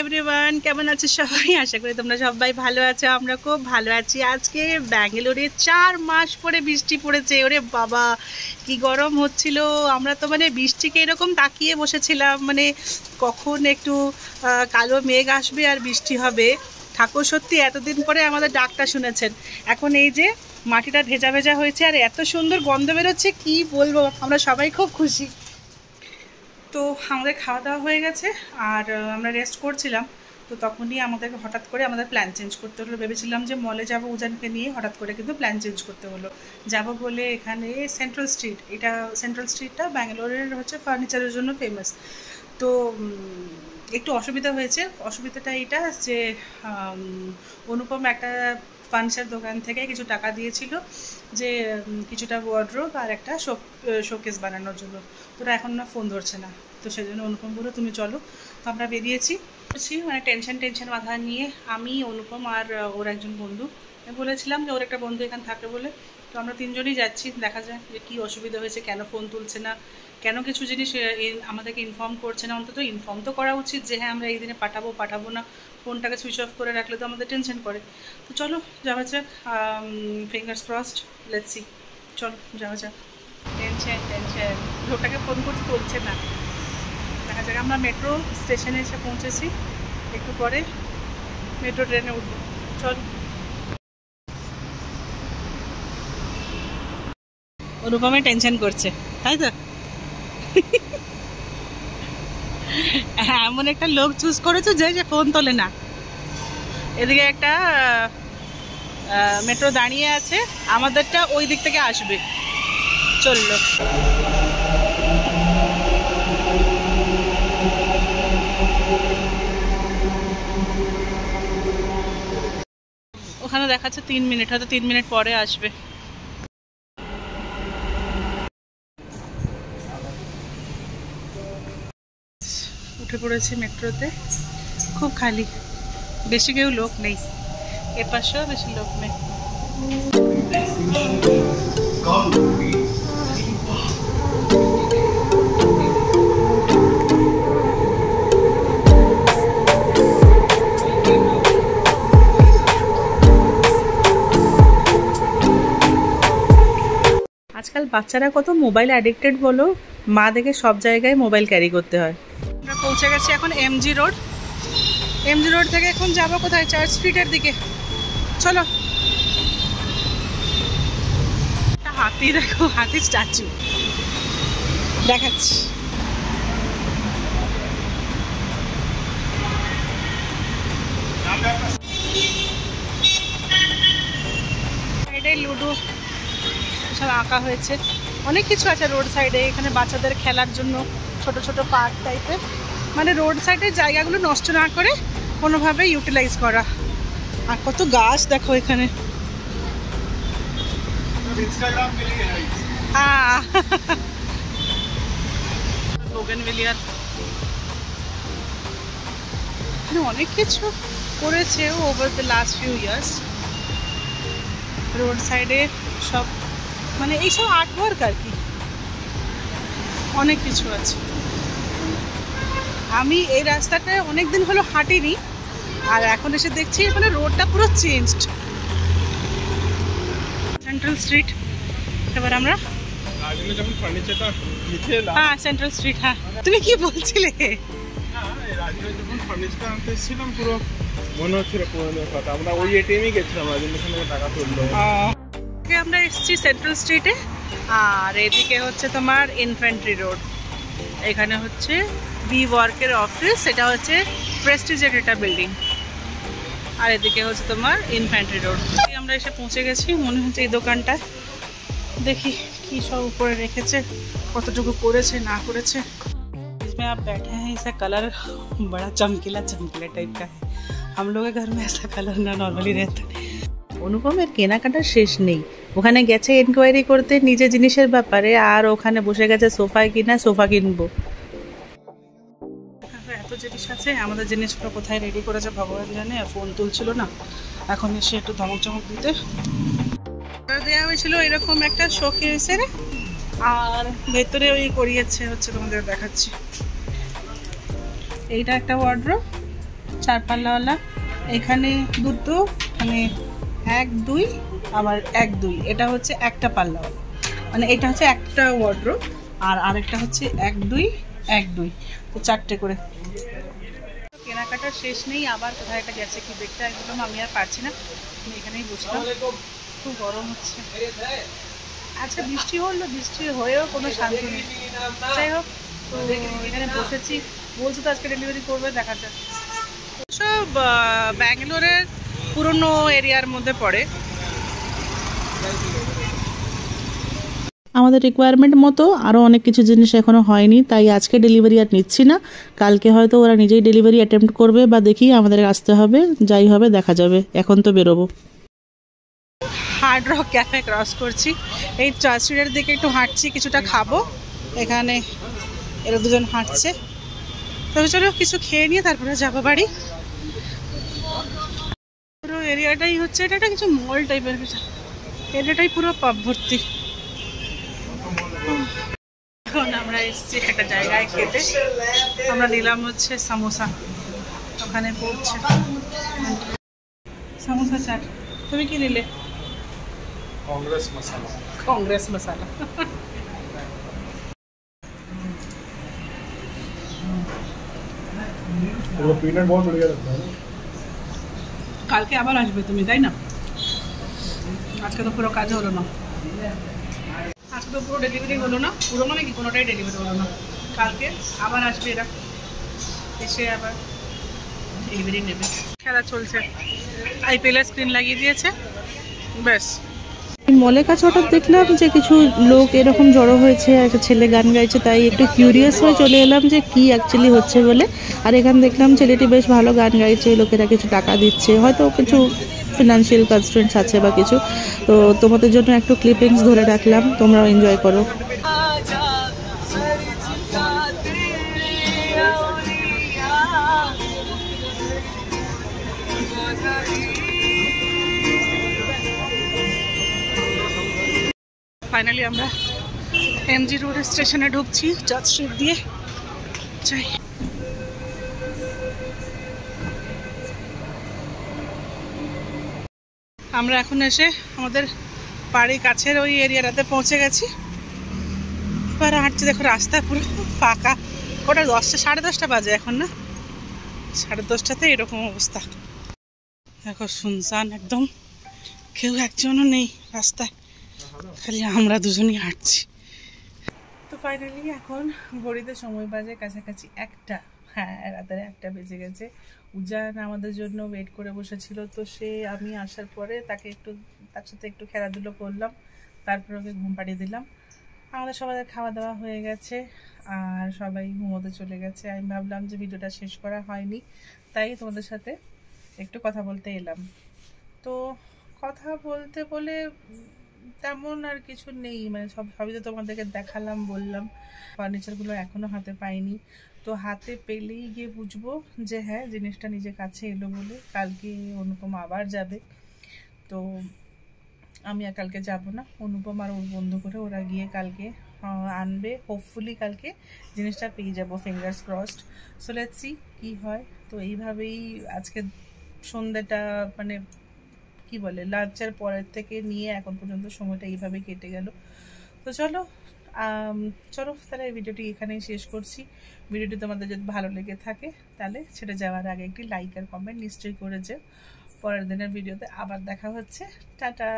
Everyone, কেমন আছো সবাই? আশা করি তোমরা সবাই ভালো আছো। আমরা খুব ভালো আছি। আজকে ব্যাঙ্গালোরে 4 মাস পরে বৃষ্টি পড়েছে। ওরে বাবা, কি গরম হচ্ছিল! আমরা তো মানে বৃষ্টিকে এরকম তাকিয়ে বসেছিলাম, মানে কখন একটু কালো মেঘ আসবে আর বৃষ্টি হবে। ঠাকুর সত্যি এতদিন পরে আমাদের ডাকটা শুনেছেন। এখন এই যে মাটিটা ভেজা ভেজা হয়েছে আর এত সুন্দর গন্ধ বেরোচ্ছে, কি বলবো, আমরা সবাই খুব খুশি। তো আমাদের খাওয়া দাওয়া হয়ে গেছে আর আমরা রেস্ট করছিলাম। তো তখনই আমাদেরকে হঠাৎ করে আমাদের প্ল্যান চেঞ্জ করতে হলো। ভেবেছিলাম যে মলে যাব উজানকে নিয়ে, হঠাৎ করে কিন্তু প্ল্যান চেঞ্জ করতে হলো। যাব বলে এখানে সেন্ট্রাল স্ট্রিট, এটা সেন্ট্রাল স্ট্রিটটা ব্যাঙ্গালোরের হচ্ছে ফার্নিচারের জন্য ফেমাস। তো একটু অসুবিধা হয়েছে। অসুবিধাটা এটা যে অনুপম একটা ফার্নিচার দোকান থেকে কিছু টাকা দিয়েছিল যে কিছুটা ওয়ার্ডরোব আর একটা শোকেস বানানোর জন্য। তোরা এখন না ফোন ধরছে না, তো সেই জন্য অনুপম বললো তুমি চলো। তো আমরা বেরিয়েছি, মানে টেনশন মাথা নিয়ে। আমি, অনুপম আর ওর একজন বন্ধু। বলেছিলাম যে ওর একটা বন্ধু এখানে থাকে বলে। তো আমরা তিনজনই যাচ্ছি, দেখা যায় যে কী অসুবিধা হয়েছে, কেন ফোন তুলছে না, কেন কিছু জিনিস আমাদেরকে ইনফর্ম করছে না। অন্তত ইনফর্ম তো করা উচিত যে হ্যাঁ আমরা এই দিনে পাঠাবো না। ফোনটাকে সুইচ অফ করে রাখলে তো আমাদের টেনশন করে। তো চলো যাওয়া যাক, ফিঙ্গার্স ক্রসড, লেটস সি। চলো যাওয়া যাক। টেনশন লোকটাকে ফোন করতে তুলছে না, দেখা যাক। আমরা মেট্রো স্টেশনে এসে পৌঁছেছি, একটু পরে মেট্রো ট্রেনে উঠবো। চল। অনুপমে টেনশন করছে, তাই তো? এমন একটা লোক চুজ করেছে যে ফোন তোলে না। এদিকে একটা মেট্রো দাঁড়িয়ে আছে, আমাদেরটা ওই দিক থেকে আসবে। চললো। ওখানে দেখাচ্ছে 3 মিনিট, হয়তো 3 মিনিট পরে আসবে। উঠে পড়েছি মেট্রোতে, খুব খালি, বেশি কেউ লোক নেই, এ পাশেও বেশি লোক নেই। আজকাল বাচ্চারা কত মোবাইল অ্যাডিক্টেড বলো, মা দেখে সব জায়গায় মোবাইল ক্যারি করতে হয়। আমরা পৌঁছে গেছি এখন এমজি রোড। এমজি রোড থেকে এখন যাবো কোথায়? চার্চ স্ট্রিটের দিকে। চলো। হাতি দেখো, হাতি স্ট্যাচু দেখাচ্ছি। এটাই লুডো সব আঁকা হয়েছে, অনেক কিছু আছে রোড সাইডে। এখানে বাচ্চাদের খেলার জন্য ছোট ছোট পার্ক টাইপের, মানে রোড সাইডের জায়গাগুলো নষ্ট না করে কোনোভাবে ইউটিলাইজ করা। আর কত গাছ দেখো এখানে। বোগেনভিলিয়ার অনেক কিছু করেছে over the last few years. Road সাইডে সব মানে এইসব আর্টওয়ার্ক আর কি, অনেক কিছু আছে। আমি এই রাস্তাটায় অনেকদিন হলো হাঁটিনি, আর এখন এসে দেখছি মানে রোডটা পুরো চেঞ্জড। Central street. এবার আমরা হ্যাঁ সেন্ট্রাল স্ট্রিট। হ্যাঁ তুমি কি বলছিলে? আমরা এসেছি সেন্ট্রাল স্ট্রিটে, আর এদিকে হচ্ছে তোমার ইনফ্যান্ট্রি রোড। এখানে হচ্ছে বি ওয়ার্কের অফিস, এটা হচ্ছে প্রেস্টিজের একটা বিল্ডিং। আর এদিকে হচ্ছে তোমার ইনফ্যান্ট্রি রোড। আমরা এসে পৌঁছে গেছি, মনে হচ্ছে এই দোকানটা। দেখি কি সব উপরে রেখেছে, কতটুকু করেছে না করেছে। इसमें आप बैठे हैं, इसका कलर बड़ा चमकीला टाइप का है। हम लोग के घर में ऐसा कलर ना नॉर्मली रहता है। অনুপমের কেনাকাটার শেষ নেই, ওখানে গেছে এনকোয়ারি করতে নিজের জিনিসের ব্যাপারে, আর ওখানে বসে গেছে সোফায় কিনা সোফা কিনবো। এত জিনিস আছে, আমাদের জিনিসগুলো কোথায় রেডি করেছে ভগবান জানে। ফোন তুলছিল না, এখন এসে একটু ধমক চমক দিতে। দেওয়া হয়েছিল এরকম একটা শোকেসের, আর ভেতরে ওই করিয়েছে হচ্ছে, তোমাদের দেখাচ্ছি। এইটা একটা ওয়ার্ডরোব, 4 পাল্লাওয়ালা। এখানে দুটো, মানে 1 2 আবার 1 2, এটা হচ্ছে একটা পাল্লাওয়ালা, মানে এটা হচ্ছে একটা ওয়ার্ডরোব, আর আরেকটা হচ্ছে 1 2 1 2, তো 4টে করে। কেনাকাটা শেষ নেই, আবার কোথায় একটা গেছে কি দেখতে একদম আমি আর পারছি না, আমি এখানেই বসলাম, খুব গরম হচ্ছে। আজকে বৃষ্টি হলো, বৃষ্টি হয়েও কোনো শান্তি নেই। যাই হোক, তো এখানে বসেছি, বলছো তো আজকে ডেলিভারি করবে, দেখা যাক। সব ব্যাঙ্গালোরের পুরনো এরিয়ার মধ্যে পড়ে, আমাদের রিকোয়ারমেন্ট মতো আরও অনেক কিছু জিনিস এখনও হয়নি, তাই আজকে ডেলিভারি আর নিচ্ছি না। কালকে হয়তো ওরা নিজেই ডেলিভারি অ্যাটেম্প্ট করবে, বা দেখি আমাদের আসতে হবে, যাই হবে দেখা যাবে। এখন তো বেরোবো। হার্ড রক ক্যাফে ক্রস করছি, এই চার্চ স্ট্রিটের দিকে একটু হাঁটছি, কিছুটা খাবো। এখানে এরা দুজন হাঁটছে, তবে চলো কিছু খেয়ে নিয়ে তারপরে যাবো বাড়ি। পুরো এরিয়াটাই হচ্ছে, এটা একটা কিছু মল টাইপের কিছু, এরিয়াটাই পুরো পাব ভর্তি। এখন আমরা এসেছি একটা জায়গায় খেতে, আমরা নিলাম হচ্ছে সামোসা, ওখানে পড়ছে সামোসা চাট। তুমি কি নিলে? कांग्रेस मसाला। कांग्रेस मसाला। वो पीनट बहुत बढ़िया लगता है। কালকে আবার আসবে তুমি, তাই না? আজকে তো পুরো কাজ হলো না, আজকে তো পুরো ডেলিভারি হলো না, পুরো মানে কি কোনোটাই ডেলিভারি হলো না। কালকে আবার আসবে এরা, এসে আবার ডেলিভারি নেবে। খেলা চলছে, আইপিএলের স্ক্রিন লাগিয়ে দিয়েছে, ব্যাস। মলের কাছে হঠাৎ দেখলাম যে কিছু লোক এরকম জড়ো হয়েছে, একটা ছেলে গান গাইছে, তাই একটু কিউরিয়াস হয়ে চলে এলাম যে কি অ্যাকচুয়ালি হচ্ছে বলে। আর এখানে দেখলাম ছেলেটি বেশ ভালো গান গাইছে, লোকেরা কিছু টাকা দিচ্ছে, হয়তো কিছু ফিনান্সিয়াল কনস্ট্রেন্টস আছে বা কিছু। তো তোমাদের জন্য একটু ক্লিপিংস ধরে রাখলাম, তোমরাও এনজয় করো। ফাইনালি আমরা এমজি রোড স্টেশনে ঢুকছি, চার্চ স্ট্রিট দিয়ে যাই। আমরা এখন এসে আমাদের বাড়ির কাছের ওই এরিয়াটাতে পৌঁছে গেছি। এবার হাঁটছি, দেখো রাস্তা পুরো ফাঁকা। ওটা 10টা 10:30 বাজে এখন, না 10:30টাতে এরকম অবস্থা। দেখো শুনশান একদম, কেউ একজনও নেই রাস্তায়, খালি আমরা দুজনই হাঁটছি। তো ফাইনালি এখন ঘড়িতে সময় বাজে কাছাকাছি 1টা, হ্যাঁ রাতের 1টা বেজে গেছে। উজান আমাদের জন্য ওয়েট করে বসেছিল, তো সে আমি আসার পরে তার সাথে একটু খেলাধুলো করলাম, তারপর ওকে ঘুম পাড়িয়ে দিলাম। আমাদের সবাই খাওয়া দাওয়া হয়ে গেছে আর সবাই ঘুমোতে চলে গেছে। আমি ভাবলাম যে ভিডিওটা শেষ করা হয়নি, তাই তোমাদের সাথে একটু কথা বলতে এলাম। তো কথা বলতে বলে তেমন আর কিছু নেই, মানে সবই তো তোমাদেরকে দেখালাম, বললাম। ফার্নিচারগুলো এখনও হাতে পাইনি, তো হাতে পেলেই গিয়ে বুঝবো যে হ্যাঁ জিনিসটা নিজের কাছে এলো বলে। কালকে অনুপম আবার যাবে, তো আমি আর কালকে যাব না, অনুপম আর ওর বন্ধু করে ওরা গিয়ে কালকে আনবে। হোপফুলি কালকে জিনিসটা পেয়ে যাবো, fingers crossed. So let's see কী হয়। তো এইভাবেই আজকে সন্ধ্যাটা, মানে কি বলে, লাঞ্চের পরের থেকে নিয়ে এখন পর্যন্ত সময়টা এইভাবে কেটে গেল। তো চলো তাহলে এই ভিডিওটি এখানেই শেষ করছি। ভিডিওটি তোমাদের যদি ভালো লেগে থাকে তাহলে ছেড়ে যাওয়ার আগে একটি লাইক আর কমেন্ট নিশ্চয়ই করে যেও। পরের দিনের ভিডিওতে আবার দেখা হচ্ছে, টাটা।